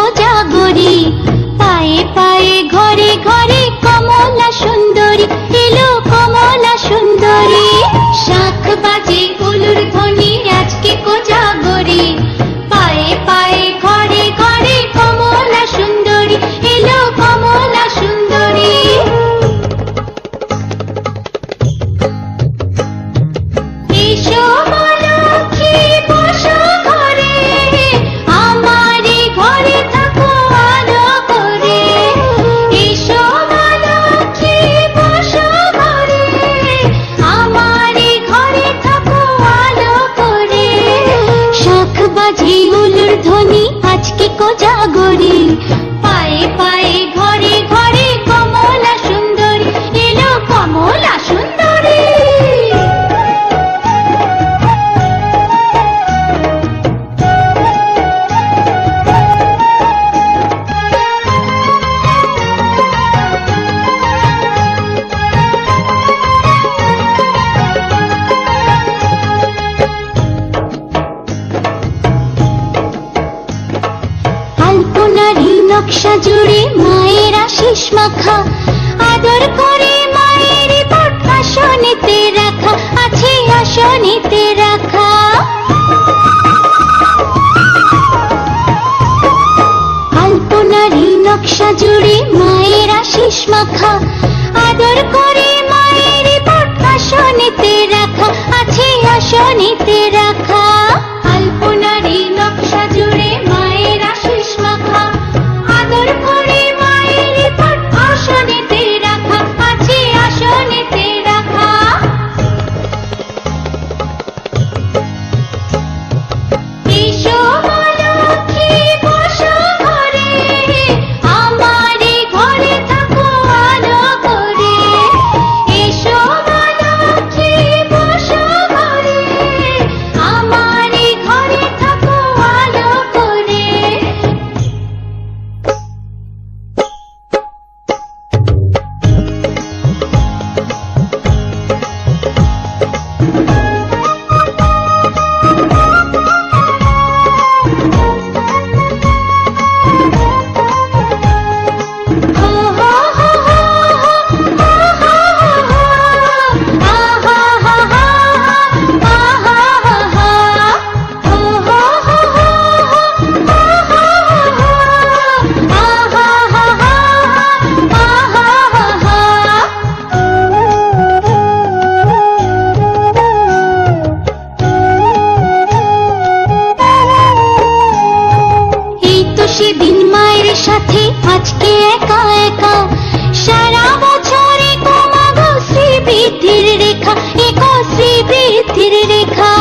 কোজাগরী, পায়ে পায়ে ঘরে ঘরে কমলা সুন্দরী, এলো কমলা সুন্দরী। শাঁখ বাজে গলুর ধ্বনি আজকে কোজাগরী, পায়ে পায়ে ঘরে ঘরে কমলা সুন্দরী, এলো কমলা সুন্দরী। এসো মা লক্ষ্মী বসো ঘরে, আমারি ঘরে থাকো আলো করে। এসো মা লক্ষ্মী বসো ঘরে, আমারি ঘরে থাকো আলো করে। শাঁখ বাজে গলুর ধ্বনি আজকে কোজাগরী, পায়ে পায়ে ঘরে ঘরে কমলা সুন্দরী, এলো কমলা সুন্দরী। আলপনারি নকশা জুড়ে মায়ের আশিস মাখা, আদর করে মায়ের পট আসনেতে রাখা আছে, আসনেতে রাখা। আলপনারি নকশা জুড়ে মায়ের আশিস মাখা, আদর করে মায়ের পট আসনেতে রাখা আছে, আসনেতে রাখা। আলপনারি নকশা জুড়ে মায়ের আশিস মাখা, আদর করে মায়ের পট আসনেতে রাখা আছে, আসনেতে রাখা। এসো মা লক্ষ্মী বসো ঘরে, আমারি ঘরে থাকো আলো করে। এসো মা লক্ষ্মী বসো ঘরে, আমারি ঘরে থাকো আলো করে। হো হো হো হো হো, আহা হা হা, আহা হা হা, আহা হা হা। হো হো হো হো হো, আহা হা হা, আহা হা হা, আহা হা হা। এই তো সেদিন মায়ের সাথে আজকে একা একা, সারা বছরে কমাগো শ্রীবৃদ্ধির রেখা, এগো শ্রীবৃদ্ধির রেখা।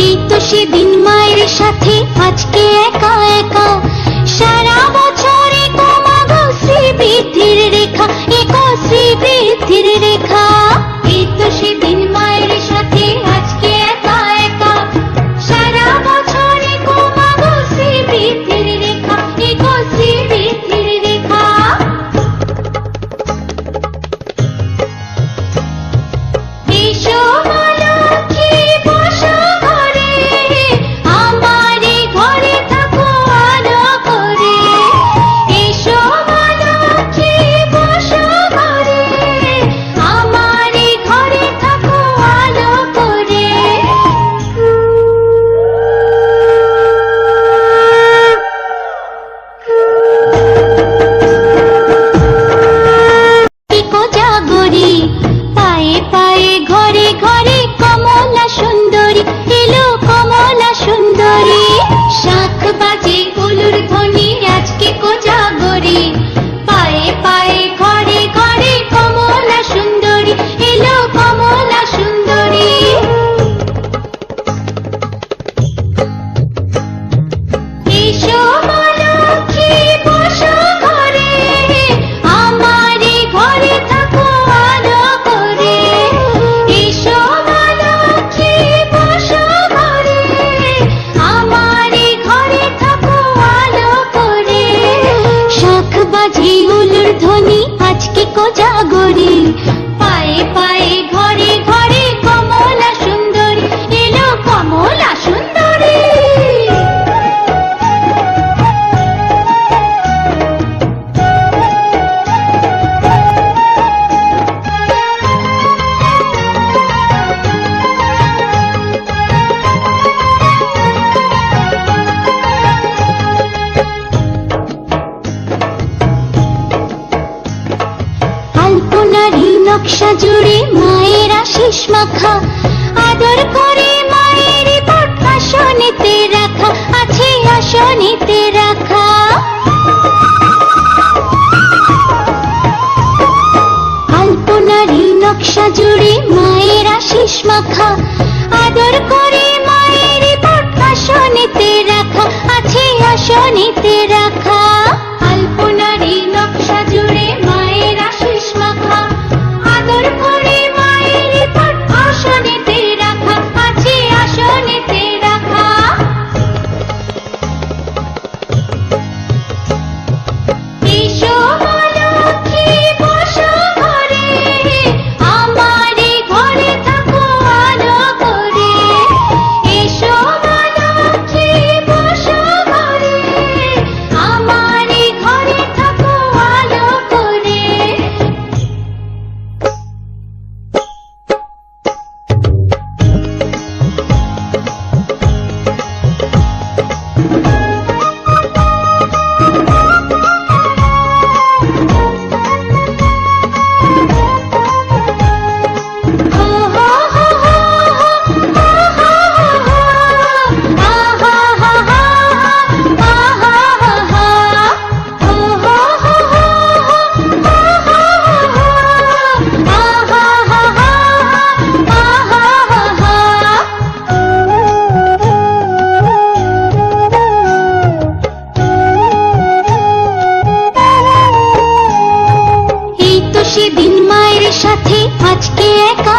এই তো সেদিন মায়ের সাথে আজকে একা একা, সারা বছরে কমাগো শ্রীবৃদ্ধির রেখা, এগো শ্রীবৃদ্ধির রেখা। এই তো সেদিন মায়ের সাথে আজকে একা একা, সারা বছরে কমাগো শ্রীবৃদ্ধির রেখা, এগো শ্রীবৃদ্ধির রেখা। এসো মা লক্ষ্মী বসো ঘরে, আমারি ঘরে থাকো আলো করে। এসো মা লক্ষ্মী বসো ঘরে, আমারি ঘরে থাকো আলো করে। কোজাগরী, পায়ে পায়ে ঘরে ঘরে কমলা সুন্দরী, এলো কমলা সুন্দরী। শাঁখ বাজে গলুর ধ্বনি আজকে কোজাগরী, পায়ে পায়ে ঘরে ঘরে কমলা সুন্দরী, এলো কমলা সুন্দরী। এসো মা লক্ষ্মী বসো ঘরে, আমারি ঘরে থাকো আলো করে। এসো মা লক্ষ্মী বসো ঘরে, আমারি ঘরে থাকো আলো করে। শাঁখ বাজে গলুর ধ্বনি আজকে কোজাগরী, পায়ে পায়ে ঘরে ঘরে কমলা সুন্দরী, এলো কমলা সুন্দরী। জুড়ে মায়ের আশিস মাখা, আদর করে মায়ের পট আসনেতে রাখা, আছে আসনেতে রাখা। আলপনারি নকশা জুড়ে মায়ের আশিস মাখা, আদর করে মায়ের পট আসনেতে রাখা, আছে আসনেতে রাখা। আলপনারি নকশা জুড়ে মায়ের আশিস মাখা, আদর করে মায়ের পট আসনেতে রাখা, আছে আসনেতে রাখা। এসো মা লক্ষ্মী বসো ঘরে, আমারে ঘরে থাকো আলো করে। এসো মা লক্ষ্মী বসো ঘরে, আমারে ঘরে থাকো আলো করে। হো হো হো হো হো, আহা হা হা, আহা হা হা, আহা হা হা। হো হো হো হো হো, আহা হা হা, আহা হা হা, আহা হা হা। এই তো সেদিন মায়ের সাথে আজকে একা